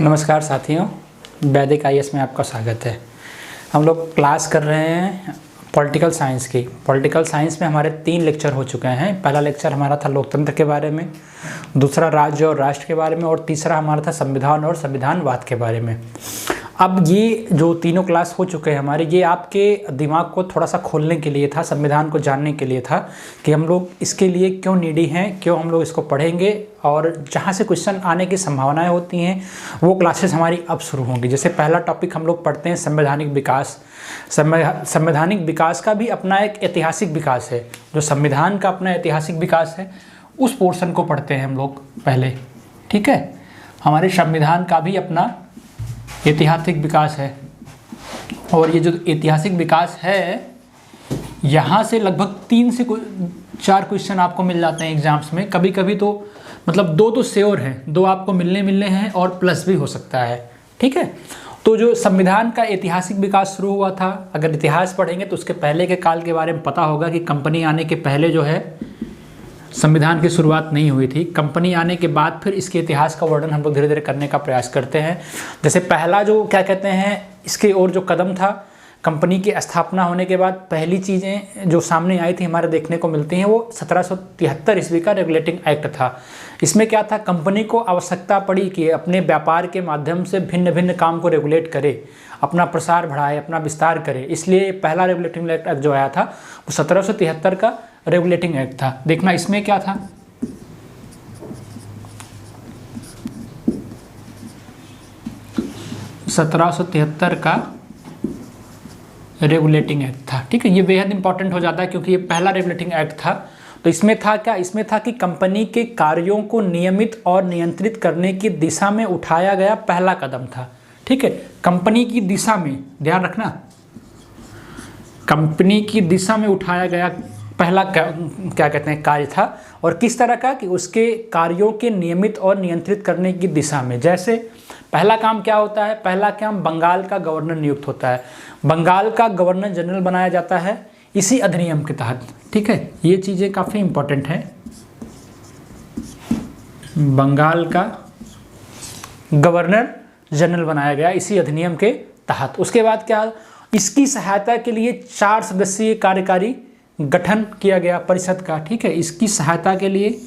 नमस्कार साथियों, वैदिक आईएएस में आपका स्वागत है। हम लोग क्लास कर रहे हैं पॉलिटिकल साइंस की। पॉलिटिकल साइंस में हमारे 3 लेक्चर हो चुके हैं। पहला लेक्चर हमारा था लोकतंत्र के बारे में, दूसरा राज्य और राष्ट्र के बारे में, और तीसरा हमारा था संविधान और संविधानवाद के बारे में। अब ये जो तीनों क्लास हो चुके हैं हमारे, ये आपके दिमाग को थोड़ा सा खोलने के लिए था, संविधान को जानने के लिए था कि हम लोग इसके लिए क्यों नीडी हैं, क्यों हम लोग इसको पढ़ेंगे, और जहाँ से क्वेश्चन आने की संभावनाएं होती हैं वो क्लासेस हमारी अब शुरू होंगी। जैसे पहला टॉपिक हम लोग पढ़ते हैं संवैधानिक विकास। संवैधानिक विकास का भी अपना एक ऐतिहासिक विकास है, जो संविधान का अपना ऐतिहासिक विकास है उस पोर्शन को पढ़ते हैं हम लोग पहले। ठीक है, हमारे संविधान का भी अपना ऐतिहासिक विकास है, और ये जो ऐतिहासिक विकास है यहाँ से लगभग 3 से 4 क्वेश्चन आपको मिल जाते हैं एग्जाम्स में। कभी कभी तो मतलब 2 तो श्योर हैं, 2 आपको मिलने हैं और प्लस भी हो सकता है। ठीक है, तो जो संविधान का ऐतिहासिक विकास शुरू हुआ था, अगर इतिहास पढ़ेंगे तो उसके पहले के काल के बारे में पता होगा कि कंपनी आने के पहले जो है संविधान की शुरुआत नहीं हुई थी। कंपनी आने के बाद फिर इसके इतिहास का वर्णन हम लोग धीरे धीरे करने का प्रयास करते हैं। जैसे पहला जो क्या कहते हैं इसके और जो कदम था, कंपनी की स्थापना होने के बाद पहली चीज़ें जो सामने आई थी हमारे देखने को मिलती हैं वो 1773 ईस्वी का रेगुलेटिंग एक्ट था। इसमें क्या था, कंपनी को आवश्यकता पड़ी कि अपने व्यापार के माध्यम से भिन्न भिन्न काम को रेगुलेट करे, अपना प्रसार बढ़ाए, अपना विस्तार करे। इसलिए पहला रेगुलेटिंग एक्ट जो आया था वो 1773 का रेगुलेटिंग एक्ट था। देखना इसमें क्या था, (1773) का रेगुलेटिंग एक्ट था। ठीक है, ये बेहद इंपॉर्टेंट हो जाता है क्योंकि ये पहला रेगुलेटिंग एक्ट था। तो इसमें था क्या, इसमें था कि कंपनी के कार्यों को नियमित और नियंत्रित करने की दिशा में उठाया गया पहला कदम था। ठीक है, कंपनी की दिशा में, ध्यान रखना, कंपनी की दिशा में उठाया गया पहला क्या कहते हैं कार्य था। और किस तरह का, कि उसके कार्यों के नियमित और नियंत्रित करने की दिशा में। जैसे पहला काम क्या होता है, पहला काम बंगाल का गवर्नर नियुक्त होता है। बंगाल का गवर्नर जनरल बनाया जाता है इसी अधिनियम के तहत। ठीक है, ये चीज़ें काफ़ी इंपॉर्टेंट हैं। बंगाल का गवर्नर जनरल बनाया गया इसी अधिनियम के तहत। उसके बाद क्या, इसकी सहायता के लिए 4 सदस्यीय कार्यकारी गठन किया गया परिषद का। ठीक है, इसकी सहायता के लिए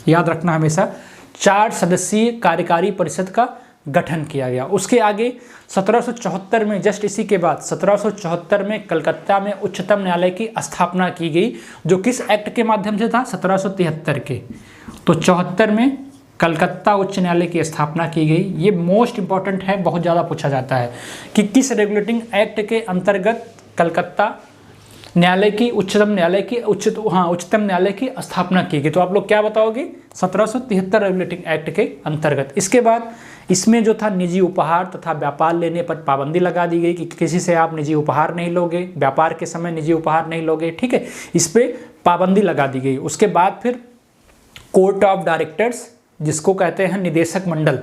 याद रखना हमेशा 4 सदस्यीय कार्यकारी परिषद का गठन किया गया। उसके आगे 1774 में, जस्ट इसी के बाद 1774 में कलकत्ता में उच्चतम न्यायालय की स्थापना की गई, जो किस एक्ट के माध्यम से था, 1773 के। तो 74 में कलकत्ता उच्च न्यायालय की स्थापना की गई। ये मोस्ट इंपॉर्टेंट है, बहुत ज़्यादा पूछा जाता है कि किस रेगुलेटिंग एक्ट के अंतर्गत कलकत्ता न्यायालय की उच्चतम न्यायालय की स्थापना की गई। तो आप लोग क्या बताओगे, 1773 रेगुलेटिंग एक्ट के अंतर्गत। इसके बाद इसमें जो था निजी उपहार तथा व्यापार लेने पर पाबंदी लगा दी गई कि किसी से आप निजी उपहार नहीं लोगे, व्यापार के समय निजी उपहार नहीं लोगे। ठीक है, इस पर पाबंदी लगा दी गई। उसके बाद फिर कोर्ट ऑफ डायरेक्टर्स, जिसको कहते हैं निदेशक मंडल,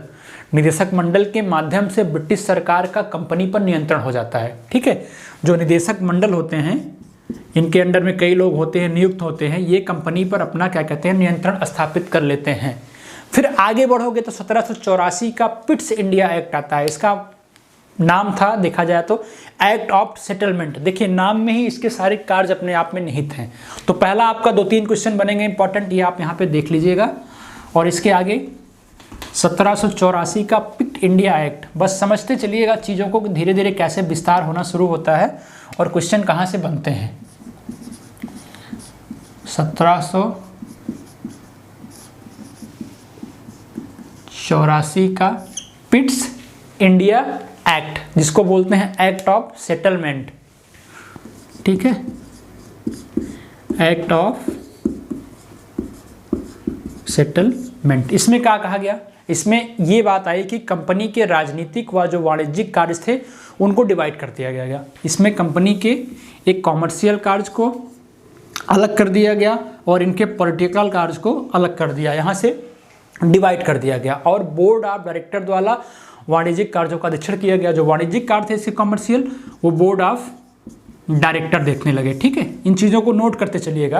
निदेशक मंडल के माध्यम से ब्रिटिश सरकार का कंपनी पर नियंत्रण हो जाता है। ठीक है, जो निदेशक मंडल होते हैं इनके अंडर में कई लोग होते हैं, नियुक्त होते हैं, ये कंपनी पर अपना क्या कहते हैं नियंत्रण स्थापित कर लेते हैं। फिर आगे बढ़ोगे तो 1784 का पिट्स इंडिया एक्ट आता है। इसका नाम था, देखा जाए तो, एक्ट ऑफ सेटलमेंट। देखिए नाम में ही इसके सारे कार्य अपने आप में निहित हैं। तो पहला आपका 2-3 क्वेश्चन बनेंगे इंपॉर्टेंट, ये आप यहाँ पे देख लीजिएगा। और इसके आगे 1784 का पिट इंडिया एक्ट, बस समझते चलिएगा चीज़ों को धीरे धीरे कैसे विस्तार होना शुरू होता है और क्वेश्चन कहाँ से बनते हैं। 1784 का पिट्स इंडिया एक्ट, जिसको बोलते हैं एक्ट ऑफ सेटलमेंट। ठीक है, एक्ट ऑफ सेटलमेंट। इसमें क्या कहा गया, इसमें ये बात आई कि कंपनी के राजनीतिक व जो वाणिज्यिक कार्य थे उनको डिवाइड कर दिया गया। इसमें कंपनी के एक कॉमर्शियल कार्य को अलग कर दिया गया और इनके पॉलिटिकल कार्य को अलग कर दिया, यहाँ से डिवाइड कर दिया गया। और बोर्ड ऑफ डायरेक्टर द्वारा वाणिज्यिक कार्यों का अधीक्षण किया गया। जो वाणिज्यिक कार्य थे इसके कॉमर्शियल, वो बोर्ड ऑफ डायरेक्टर देखने लगे। ठीक है, इन चीज़ों को नोट करते चलिएगा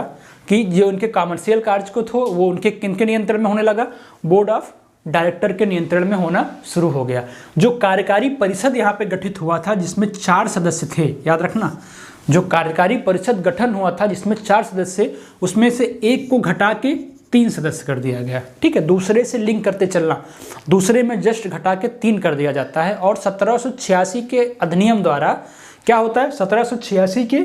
कि जो उनके कॉमर्शियल कार्य को थे वो उनके किनके नियंत्रण में होने लगा, बोर्ड ऑफ डायरेक्टर के नियंत्रण में होना शुरू हो गया। जो कार्यकारी परिषद यहाँ पे गठित हुआ था जिसमें 4 सदस्य थे, याद रखना, जो कार्यकारी परिषद गठन हुआ था जिसमें 4 सदस्य, उसमें से एक को घटा के 3 सदस्य कर दिया गया। ठीक है, दूसरे से लिंक करते चलना, दूसरे में जस्ट घटा के 3 कर दिया जाता है। और 1786 के अधिनियम द्वारा क्या होता है, 1786 के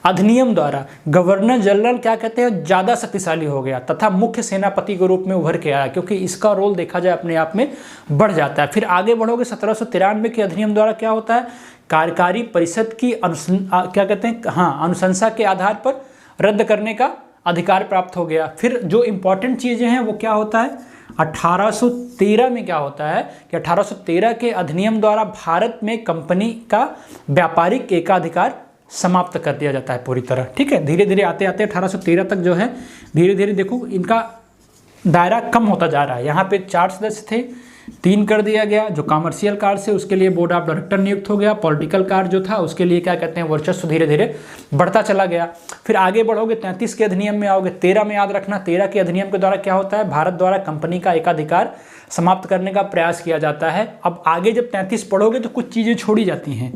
अधिनियम द्वारा गवर्नर जनरल क्या कहते हैं, ज़्यादा शक्तिशाली हो गया तथा मुख्य सेनापति के रूप में उभर के आया, क्योंकि इसका रोल देखा जाए अपने आप में बढ़ जाता है। फिर आगे बढ़ोगे 1793 के अधिनियम द्वारा क्या होता है, कार्यकारी परिषद की क्या कहते हैं, हाँ, अनुशंसा के आधार पर रद्द करने का अधिकार प्राप्त हो गया। फिर जो इंपॉर्टेंट चीज़ें हैं वो क्या होता है, 1813 में क्या होता है कि 1813 के अधिनियम द्वारा भारत में कंपनी का व्यापारिक एकाधिकार समाप्त कर दिया जाता है पूरी तरह। ठीक है, धीरे धीरे आते आते 1813 तक जो है धीरे धीरे देखो इनका दायरा कम होता जा रहा है। यहाँ पे 4 सदस्य थे, 3 कर दिया गया। जो कॉमर्शियल कार्य से उसके लिए बोर्ड ऑफ डायरेक्टर नियुक्त हो गया। पॉलिटिकल कार्य जो था उसके लिए क्या कहते हैं, वर्चस्व धीरे धीरे बढ़ता चला गया। फिर आगे बढ़ोगे 33 के अधिनियम में आओगे, 13 में याद रखना, 13 के अधिनियम के द्वारा क्या होता है, भारत द्वारा कंपनी का एकाधिकार समाप्त करने का प्रयास किया जाता है। अब आगे जब 33 पढ़ोगे तो कुछ चीज़ें छोड़ी जाती हैं,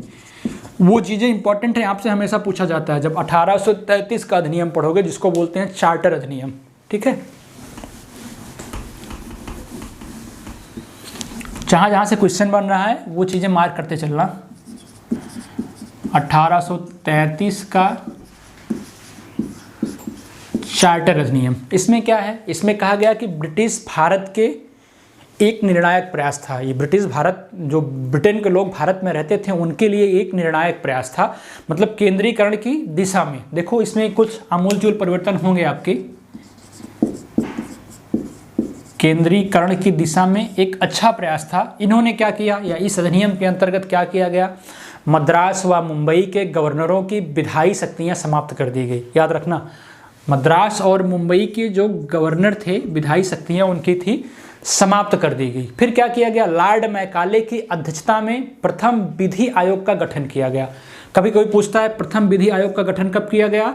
वो चीज़ें इंपॉर्टेंट है, आपसे हमेशा पूछा जाता है। जब 1833 का अधिनियम पढ़ोगे जिसको बोलते हैं चार्टर अधिनियम, ठीक है, जहाँ जहाँ से क्वेश्चन बन रहा है वो चीज़ें मार्क करते चलना। 1833 का चार्टर अधिनियम, इसमें क्या है, इसमें कहा गया कि ब्रिटिश भारत के एक निर्णायक प्रयास था। ये ब्रिटिश भारत, जो ब्रिटेन के लोग भारत में रहते थे उनके लिए एक निर्णायक प्रयास था, मतलब केंद्रीकरण की दिशा में। देखो इसमें कुछ आमूलचूल परिवर्तन होंगे आपके, केंद्रीकरण की दिशा में एक अच्छा प्रयास था। इन्होंने क्या किया, या इस अधिनियम के अंतर्गत क्या किया गया, मद्रास व मुंबई के गवर्नरों की विधायी शक्तियां समाप्त कर दी गई। याद रखना, मद्रास और मुंबई के जो गवर्नर थे, विधायी शक्तियां उनकी थी, समाप्त कर दी गई। फिर क्या किया गया, लॉर्ड मैकाले की अध्यक्षता में प्रथम विधि आयोग का गठन किया गया। कभी कोई पूछता है प्रथम विधि आयोग का गठन कब किया गया,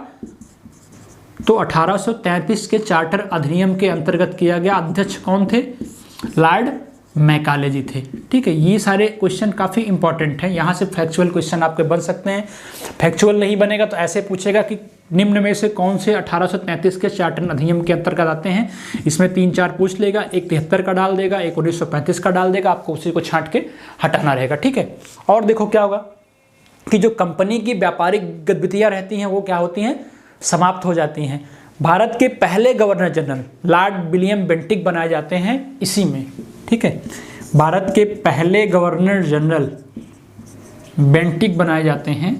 तो 1833 के चार्टर अधिनियम के अंतर्गत किया गया। अध्यक्ष कौन थे, लॉर्ड मैकाले जी थे। ठीक है, ये सारे क्वेश्चन काफ़ी इंपॉर्टेंट हैं, यहाँ से फैक्चुअल क्वेश्चन आपके बन सकते हैं। फैक्चुअल नहीं बनेगा तो ऐसे पूछेगा कि निम्न में से कौन से 1833 के चार्टर अधिनियम के अंतर्गत आते हैं। इसमें 3-4 पूछ लेगा, एक 73 का डाल देगा, एक 1935 का डाल देगा, आपको उसी को छांट के हटाना रहेगा। ठीक है, और देखो क्या होगा कि जो कंपनी की व्यापारिक गतिविधियाँ रहती हैं वो क्या होती हैं, समाप्त हो जाती हैं। भारत के पहले governor general Lord William Bentinck बनाए जाते हैं इसी में। ठीक है, भारत के पहले गवर्नर जनरल बेंटिक बनाए जाते हैं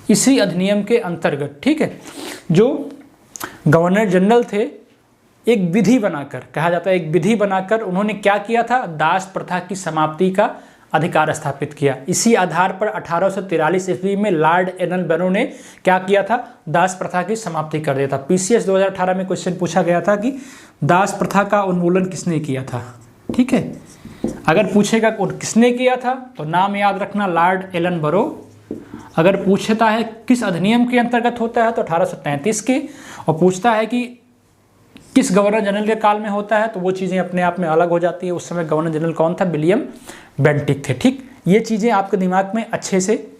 इसी अधिनियम के अंतर्गत। ठीक है, जो गवर्नर जनरल थे, एक विधि बनाकर, कहा जाता है एक विधि बनाकर उन्होंने क्या किया था, दास प्रथा की समाप्ति का अधिकार स्थापित किया। इसी आधार पर 1843 ईस्वी में लॉर्ड एलन बेरो ने क्या किया था, दास प्रथा की समाप्ति कर दिया था। पीसीएस 2018 में क्वेश्चन पूछा गया था कि दास प्रथा का उन्मूलन किसने किया था। ठीक है, अगर पूछेगा किसने किया था तो नाम याद रखना, लॉर्ड एलन बेरो। अगर पूछता है किस अधिनियम के अंतर्गत होता है तो 1833 के, और पूछता है कि किस गवर्नर जनरल के काल में होता है तो वो चीज़ें अपने आप में अलग हो जाती है। उस समय गवर्नर जनरल कौन था, विलियम बेंटिक थे। ठीक, ये चीज़ें आपके दिमाग में अच्छे से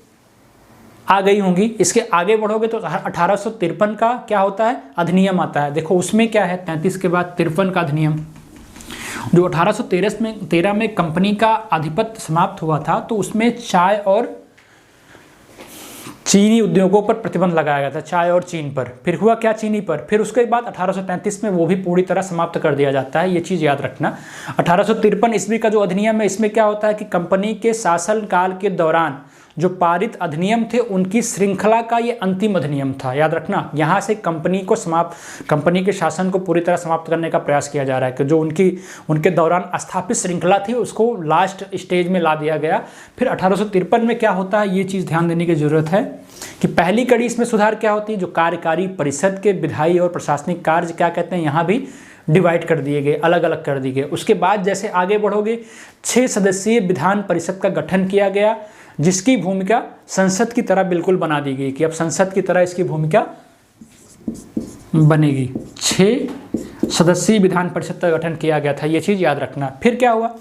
आ गई होंगी। इसके आगे बढ़ोगे तो 1853 का क्या होता है, अधिनियम आता है। देखो उसमें क्या है, 33 के बाद 53 का अधिनियम, जो 1813 में कंपनी का आधिपत्य समाप्त हुआ था, तो उसमें चाय और चीनी उद्योगों पर प्रतिबंध लगाया गया था, चाय और चीन पर। फिर हुआ क्या, चीनी पर। फिर उसके बाद 1833 में वो भी पूरी तरह समाप्त कर दिया जाता है, ये चीज़ याद रखना। 1853 ईस्वी का जो अधिनियम है, इसमें क्या होता है कि कंपनी के शासनकाल के दौरान जो पारित अधिनियम थे उनकी श्रृंखला का ये अंतिम अधिनियम था। याद रखना, यहाँ से कंपनी के शासन को पूरी तरह समाप्त करने का प्रयास किया जा रहा है कि जो उनके दौरान स्थापित श्रृंखला थी उसको लास्ट स्टेज में ला दिया गया। फिर 1853 में क्या होता है, ये चीज़ ध्यान देने की जरूरत है कि पहली कड़ी इसमें सुधार क्या होती है, जो कार्यकारी परिषद के विधायी और प्रशासनिक कार्य क्या कहते हैं, यहाँ भी डिवाइड कर दिए गए, अलग अलग कर दिए गए। उसके बाद जैसे आगे बढ़ोगे 6 सदस्यीय विधान परिषद का गठन किया गया, जिसकी भूमिका संसद की तरह बिल्कुल बना दी गई कि अब संसद की तरह इसकी भूमिका बनेगी। 6 सदस्यीय विधान परिषद का गठन किया गया था, ये चीज़ याद रखना। फिर क्या हुआ,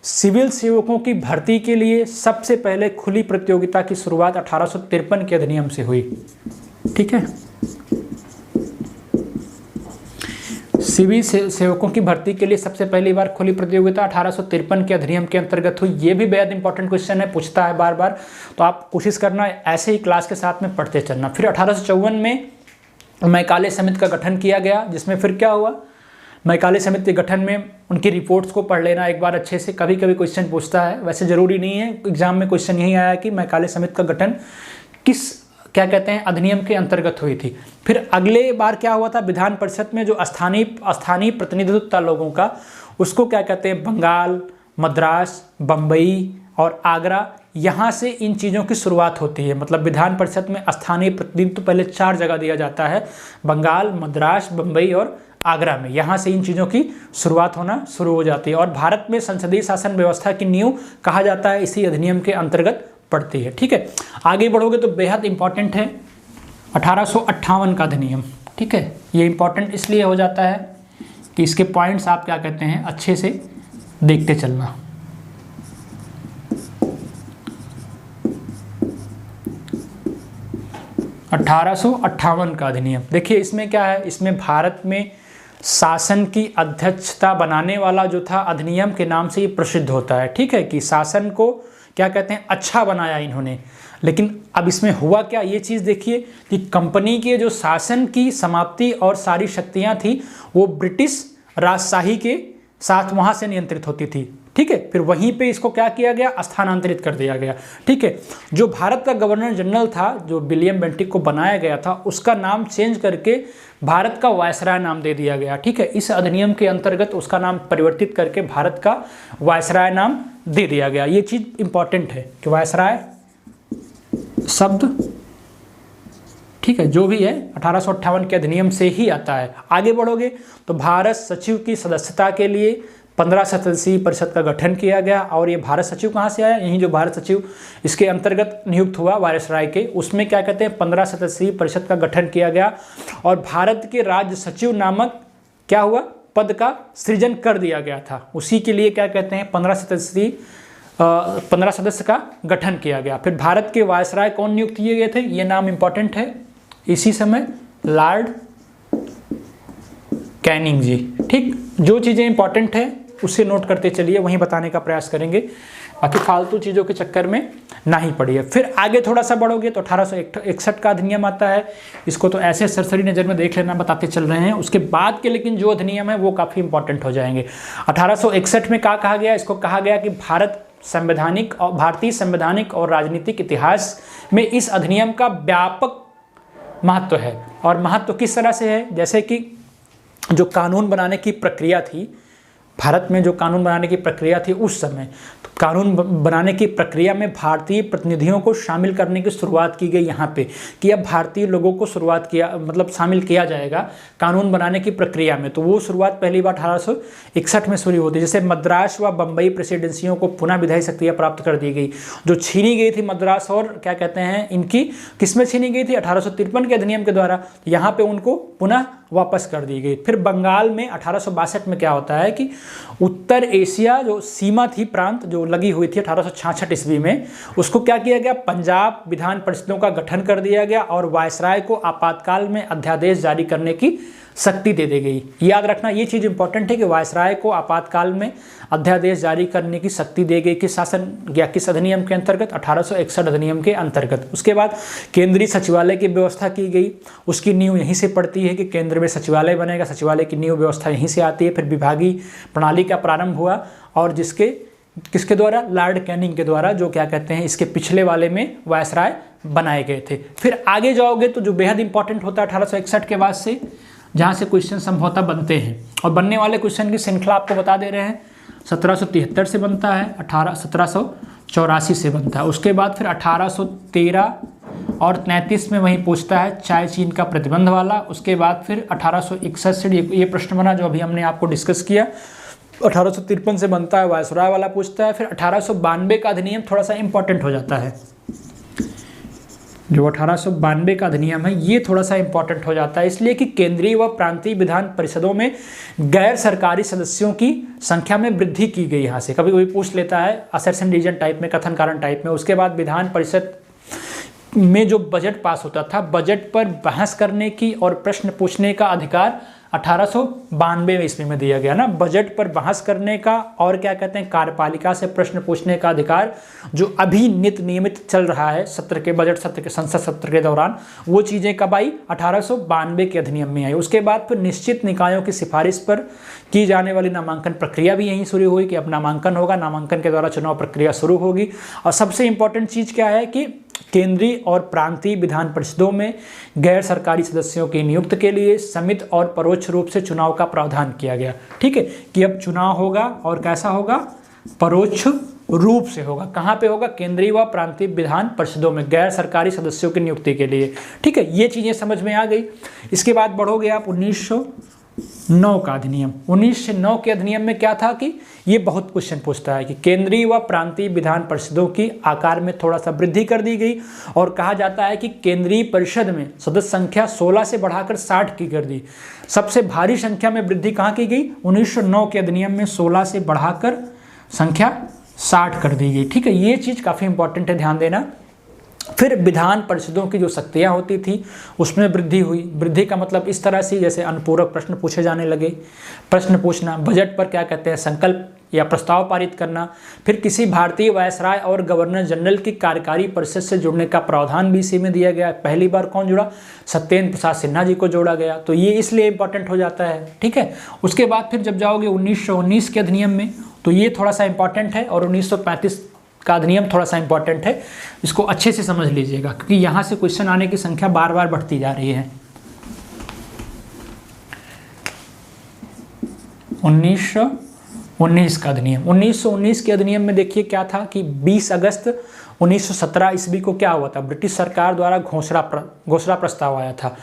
सिविल सेवकों की भर्ती के लिए सबसे पहले खुली प्रतियोगिता की शुरुआत 1853 के अधिनियम से हुई। ठीक है, सिविल सेवकों की भर्ती के लिए सबसे पहली बार खुली प्रतियोगिता 1853 के अधिनियम के अंतर्गत हुई। ये भी बेहद इंपॉर्टेंट क्वेश्चन है, पूछता है बार बार, तो आप कोशिश करना ऐसे ही क्लास के साथ में पढ़ते चलना। फिर 1854 में मैकाले समिति का गठन किया गया, जिसमें फिर क्या हुआ, मैकाले समिति के गठन में उनकी रिपोर्ट्स को पढ़ लेना एक बार अच्छे से, कभी कभी क्वेश्चन पूछता है, वैसे ज़रूरी नहीं है, एग्जाम में क्वेश्चन यही आया कि मैकाले समिति का गठन किस क्या कहते हैं अधिनियम के अंतर्गत हुई थी। फिर अगले बार क्या हुआ था, विधान परिषद में जो स्थानीय प्रतिनिधित्व था लोगों का, उसको क्या कहते हैं, बंगाल, मद्रास, बम्बई और आगरा, यहाँ से इन चीज़ों की शुरुआत होती है। मतलब विधान परिषद में स्थानीय प्रतिनिधित्व पहले 4 जगह दिया जाता है, बंगाल, मद्रास, बम्बई और आगरा में, यहाँ से इन चीज़ों की शुरुआत होना शुरू हो जाती है। और भारत में संसदीय शासन व्यवस्था की नींव कहा जाता है इसी अधिनियम के अंतर्गत पड़ती है। ठीक है, आगे बढ़ोगे तो बेहद इंपॉर्टेंट है 1858 का अधिनियम। ठीक है, ये इंपॉर्टेंट इसलिए हो जाता है कि इसके पॉइंट्स आप क्या कहते हैं अच्छे से देखते चलना। (1858) का अधिनियम, देखिए इसमें क्या है, इसमें भारत में शासन की अध्यक्षता बनाने वाला जो था अधिनियम के नाम से ये प्रसिद्ध होता है। ठीक है, कि शासन को क्या कहते हैं अच्छा बनाया इन्होंने। लेकिन अब इसमें हुआ क्या, ये चीज़ देखिए कि कंपनी के जो शासन की समाप्ति और सारी शक्तियां थी वो ब्रिटिश राजशाही के साथ वहाँ से नियंत्रित होती थी। ठीक है, फिर वहीं पे इसको क्या किया गया, स्थानांतरित कर दिया गया। ठीक है, जो भारत का गवर्नर जनरल था, जो विलियम बेंटिक को बनाया गया था, उसका नाम चेंज करके भारत का वायसराय नाम दे दिया गया। ठीक है, इस अधिनियम के अंतर्गत उसका नाम परिवर्तित करके भारत का वायसराय नाम दे दिया गया। ये चीज़ इंपॉर्टेंट है कि वायसराय शब्द, ठीक है, जो भी है 1858 के अधिनियम से ही आता है। आगे बढ़ोगे तो भारत सचिव की सदस्यता के लिए 15 सदस्यीय परिषद का गठन किया गया। और ये भारत सचिव कहाँ से आया, यही जो भारत सचिव इसके अंतर्गत नियुक्त हुआ वायसराय के, उसमें क्या कहते हैं 15 सदस्यीय परिषद का गठन किया गया। और भारत के राज्य सचिव नामक क्या हुआ, पद का सृजन कर दिया गया था। उसी के लिए क्या कहते हैं 15 सदस्य का गठन किया गया। फिर भारत के वायसराय कौन नियुक्त किए गए थे, ये नाम इंपॉर्टेंट है इसी समय, लॉर्ड कैनिंग जी। ठीक, जो चीज़ें इंपॉर्टेंट है उससे नोट करते चलिए, वहीं बताने का प्रयास करेंगे, बाकी फालतू चीज़ों के चक्कर में ना ही पड़िए। फिर आगे थोड़ा सा बढ़ोगे तो 1861 का अधिनियम आता है। इसको तो ऐसे सरसरी नज़र में देख लेना, बताते चल रहे हैं। उसके बाद के लेकिन जो अधिनियम है वो काफ़ी इंपॉर्टेंट हो जाएंगे। 1861 में क्या कहा गया, इसको कहा गया कि भारतीय संवैधानिक और राजनीतिक इतिहास में इस अधिनियम का व्यापक महत्व है। और महत्व किस तरह से है, जैसे कि जो कानून बनाने की प्रक्रिया थी, भारत में जो कानून बनाने की प्रक्रिया थी उस समय, तो कानून बनाने की प्रक्रिया में भारतीय प्रतिनिधियों को शामिल करने की शुरुआत की गई यहाँ पे, कि अब भारतीय लोगों को शामिल किया जाएगा कानून बनाने की प्रक्रिया में। तो वो शुरुआत पहली बार 1861 में शुरू होती है। जैसे मद्रास व बम्बई प्रेसिडेंसियों को पुनः विधायी शक्तियाँ प्राप्त कर दी गई, जो छीनी गई थी मद्रास और क्या कहते हैं इनकी, किसमें छीनी गई थी 1853 के अधिनियम के द्वारा, यहाँ पे उनको पुनः वापस कर दी गई। फिर बंगाल में 1862 में क्या होता है कि उत्तर एशिया जो सीमा थी, प्रांत जो लगी हुई थी 1866 ईस्वी में, उसको क्या किया गया, पंजाब विधान परिषदों का गठन कर दिया गया और वायसराय को आपातकाल में अध्यादेश जारी करने की शक्ति दे दी गई। याद रखना ये चीज़ इंपॉर्टेंट है कि वायसराय को आपातकाल में अध्यादेश जारी करने की शक्ति दी गई किस शासन या किस अधिनियम के अंतर्गत, 1861 अधिनियम के अंतर्गत। उसके बाद केंद्रीय सचिवालय की व्यवस्था की गई, उसकी नींव यहीं से पड़ती है कि केंद्र में सचिवालय बनेगा, सचिवालय की नींव व्यवस्था यहीं से आती है। फिर विभागीय प्रणाली का प्रारंभ हुआ और किसके द्वारा, लॉर्ड कैनिंग के द्वारा, जो क्या कहते हैं इसके पिछले वाले में वायसराय बनाए गए थे। फिर आगे जाओगे तो जो बेहद इंपॉर्टेंट होता है 1861 के बाद से, जहाँ से क्वेश्चन संभवतः बनते हैं, और बनने वाले क्वेश्चन की श्रृंखला आपको बता दे रहे हैं। 1773 से बनता है, 1784 से बनता है। उसके बाद फिर 1813 और 33 में वहीं पूछता है चाय चीन का प्रतिबंध वाला। उसके बाद फिर 1861 से ये प्रश्न बना जो अभी हमने आपको डिस्कस किया। 1853 से बनता है वायसराय वाला पूछता है। फिर 1892 का अधिनियम थोड़ा सा इंपॉर्टेंट हो जाता है। जो 1892 का अधिनियम है ये थोड़ा सा इंपॉर्टेंट हो जाता है, इसलिए कि केंद्रीय व प्रांतीय विधान परिषदों में गैर सरकारी सदस्यों की संख्या में वृद्धि की गई। यहाँ से कभी कभी पूछ लेता है असर्शन रीजन टाइप में, कथन कारण टाइप में। उसके बाद विधान परिषद में जो बजट पास होता था, बजट पर बहस करने की और प्रश्न पूछने का अधिकार 1892 ईस्वी में दिया गया ना। बजट पर बहस करने का और क्या कहते हैं, कार्यपालिका से प्रश्न पूछने का अधिकार जो अभी नियमित चल रहा है सत्र के, बजट सत्र के, संसद सत्र के दौरान, वो चीज़ें कब आई, 1892 के अधिनियम में आई। उसके बाद फिर निश्चित निकायों की सिफारिश पर की जाने वाली नामांकन प्रक्रिया भी यहीं शुरू हुई कि अब नामांकन होगा, नामांकन के द्वारा चुनाव प्रक्रिया शुरू होगी। और सबसे इंपॉर्टेंट चीज़ क्या है कि केंद्रीय और प्रांतीय विधान परिषदों में गैर सरकारी सदस्यों की नियुक्ति के लिए समित और परोक्ष रूप से चुनाव का प्रावधान किया गया। ठीक है, कि अब चुनाव होगा और कैसा होगा, परोक्ष रूप से होगा। कहाँ पे होगा, केंद्रीय व प्रांतीय विधान परिषदों में गैर सरकारी सदस्यों की नियुक्ति के लिए। ठीक है, ये चीज़ें समझ में आ गई। इसके बाद बढ़ोगे आप 1909 का अधिनियम। 1909 के अधिनियम में क्या था कि ये बहुत क्वेश्चन पूछता है कि केंद्रीय व प्रांतीय विधान परिषदों की आकार में थोड़ा सा वृद्धि कर दी गई और कहा जाता है कि केंद्रीय परिषद में सदस्य संख्या 16 से बढ़ाकर 60 की कर दी। सबसे भारी संख्या में वृद्धि कहाँ की गई, 1909 के अधिनियम में 16 से बढ़ाकर संख्या 60 कर दी गई। ठीक है, ये चीज़ काफ़ी इंपॉर्टेंट है, ध्यान देना। फिर विधान परिषदों की जो शक्तियाँ होती थी उसमें वृद्धि हुई। वृद्धि का मतलब इस तरह से जैसे अनुपूरक प्रश्न पूछे जाने लगे, प्रश्न पूछना, बजट पर क्या कहते हैं, संकल्प या प्रस्ताव पारित करना। फिर किसी भारतीय वायसराय और गवर्नर जनरल की कार्यकारी परिषद से जुड़ने का प्रावधान भी इसी में दिया गया। पहली बार कौन जुड़ा, सत्येंद्र प्रसाद सिन्हा जी को जोड़ा गया, तो ये इसलिए इंपॉर्टेंट हो जाता है। ठीक है, उसके बाद फिर जब जाओगे 1919 के अधिनियम में तो ये थोड़ा सा इंपॉर्टेंट है, और 1935 का अधिनियम थोड़ा सा इंपॉर्टेंट है, इसको अच्छे से समझ लीजिएगा क्योंकि यहाँ से क्वेश्चन आने की संख्या बार बार बढ़ती जा रही है। 1919 का अधिनियम। 1919 के अधिनियम में देखिए क्या था कि 20 अगस्त 1917 ईस्वी को क्या हुआ था, ब्रिटिश सरकार द्वारा घोषणा प्रस्ताव आया था,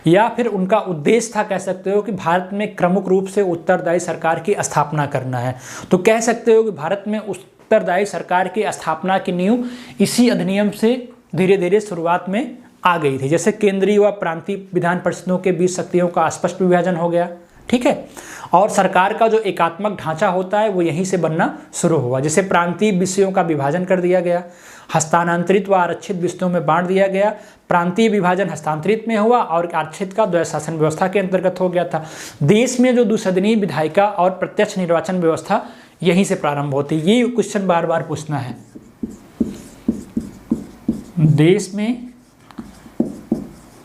या फिर उनका उद्देश्य था, कह सकते हो कि भारत में प्रमुख रूप से उत्तरदायी सरकार की स्थापना करना है। तो कह सकते हो कि भारत में उत्तरदायी सरकार की स्थापना की नींव इसी अधिनियम से धीरे धीरे शुरुआत में आ गई थी। जैसे केंद्रीय व प्रांतीय विधान परिषदों के बीच शक्तियों का स्पष्ट विभाजन हो गया। ठीक है, और सरकार का जो एकात्मक ढांचा होता है वो यहीं से बनना शुरू हुआ। जैसे प्रांतीय विषयों का विभाजन कर दिया गया, हस्तांतरित व आरक्षित विषयों में बांट दिया गया। प्रांतीय विभाजन हस्तांतरित में हुआ और आरक्षित का द्वैध शासन व्यवस्था के अंतर्गत हो गया था। देश में जो द्विसदनीय विधायिका और प्रत्यक्ष निर्वाचन व्यवस्था यहीं से प्रारंभ होती है। ये क्वेश्चन बार बार पूछना है। देश में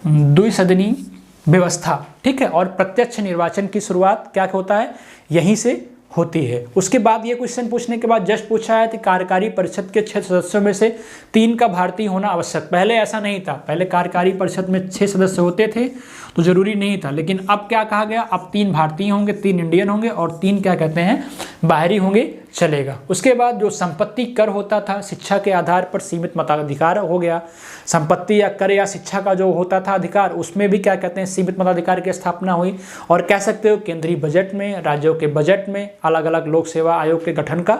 द्विसदनीय व्यवस्था, ठीक है, और प्रत्यक्ष निर्वाचन की शुरुआत क्या होता है, यहीं से होती है। उसके बाद ये क्वेश्चन पूछने के बाद जस्ट पूछा है कि कार्यकारी परिषद के 6 सदस्यों में से 3 का भारतीय होना आवश्यक। पहले ऐसा नहीं था, पहले कार्यकारी परिषद में 6 सदस्य होते थे तो जरूरी नहीं था, लेकिन अब क्या कहा गया, अब 3 भारतीय होंगे, 3 इंडियन होंगे और 3 क्या कहते हैं, बाहरी होंगे, चलेगा। उसके बाद जो संपत्ति कर होता था, शिक्षा के आधार पर सीमित मताधिकार हो गया। संपत्ति या कर या शिक्षा का जो होता था अधिकार, उसमें भी क्या कहते हैं, सीमित मताधिकार की स्थापना हुई। और कह सकते हो केंद्रीय बजट में, राज्यों के बजट में अलग अलग लोक सेवा आयोग के गठन का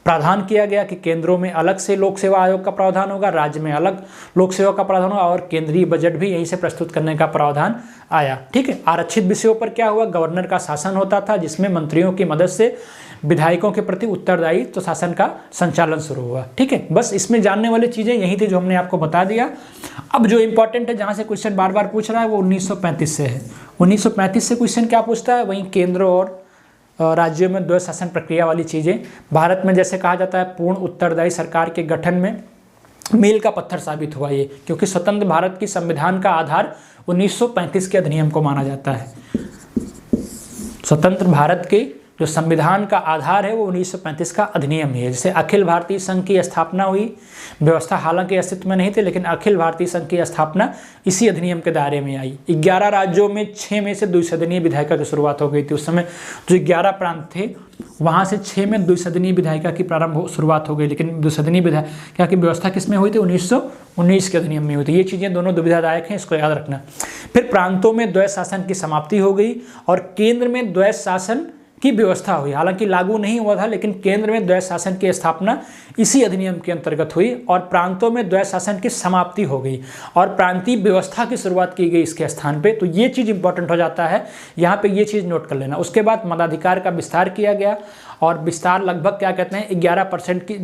प्रावधान किया गया कि केंद्रों में अलग से लोक सेवा आयोग का प्रावधान होगा, राज्य में अलग लोक सेवा का प्रावधान होगा, और केंद्रीय बजट भी यहीं से प्रस्तुत करने का प्रावधान आया। ठीक है, आरक्षित विषयों पर क्या हुआ, गवर्नर का शासन होता था जिसमें मंत्रियों की मदद से विधायकों के प्रति उत्तरदायी तो शासन का संचालन शुरू हुआ। ठीक है, बस इसमें जानने वाली चीजें यही थी जो हमने आपको बता दिया। अब जो इंपॉर्टेंट है, जहां से क्वेश्चन बार बार पूछ रहा है, वो 1935 से है। 1935 से क्वेश्चन क्या पूछता है, वहीं केंद्र और राज्यों में द्वैध शासन प्रक्रिया वाली चीजें। भारत में जैसे कहा जाता है पूर्ण उत्तरदायी सरकार के गठन में मील का पत्थर साबित हुआ ये, क्योंकि स्वतंत्र भारत की संविधान का आधार 1935 के अधिनियम को माना जाता है। स्वतंत्र भारत के जो संविधान का आधार है वो 1935 का अधिनियम ही है। जैसे अखिल भारतीय संघ की स्थापना हुई, व्यवस्था हालांकि अस्तित्व में नहीं थी, लेकिन अखिल भारतीय संघ की स्थापना इसी अधिनियम के दायरे में आई। 11 राज्यों में 6 में से द्विसदनीय विधायिका की शुरुआत हो गई थी। उस समय जो 11 प्रांत थे वहाँ से 6 में द्विसदनीय विधायिका की शुरुआत हो गई, लेकिन द्विसदनीय विधायिका की व्यवस्था किस में हुई थी, 1919 के अधिनियम में हुई थी। ये चीज़ें दोनों दुविधादायक हैं, इसको याद रखना। फिर प्रांतों में द्वैध शासन की समाप्ति हो गई और केंद्र में द्वैध शासन की व्यवस्था हुई। हालांकि लागू नहीं हुआ था, लेकिन केंद्र में द्वैध शासन की स्थापना इसी अधिनियम के अंतर्गत हुई और प्रांतों में द्वैध शासन की समाप्ति हो गई और प्रांतीय व्यवस्था की शुरुआत की गई इसके स्थान पे। तो ये चीज़ इंपॉर्टेंट हो जाता है, यहाँ पे ये चीज़ नोट कर लेना। उसके बाद मताधिकार का विस्तार किया गया और विस्तार लगभग क्या कहते हैं 11% की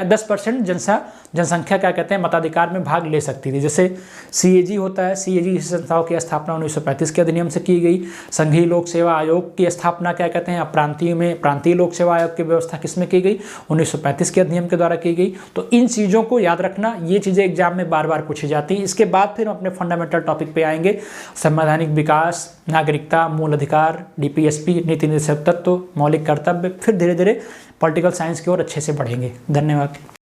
10% जनसंख्या क्या कहते हैं मताधिकार में भाग ले सकती थी। जैसे CAG होता है, CAG संस्थाओं की स्थापना 1935 के अधिनियम से की गई। संघीय लोक सेवा आयोग की स्थापना क्या कहते हैं प्रांतीय में प्रांतीय लोक सेवा आयोग की व्यवस्था किसमें की गई 1935 के अधिनियम के द्वारा की गई। तो इन चीज़ों को याद रखना, ये चीज़ें एग्जाम में बार बार पूछी जाती हैं। इसके बाद फिर हम अपने फंडामेंटल टॉपिक पे आएंगे, संवैधानिक विकास, नागरिकता, मूल अधिकार, DPSP, नीति निर्देशक तत्व, मौलिक कर्तव्य, फिर धीरे धीरे पॉलिटिकल साइंस की ओर अच्छे से बढ़ेंगे। धन्यवाद।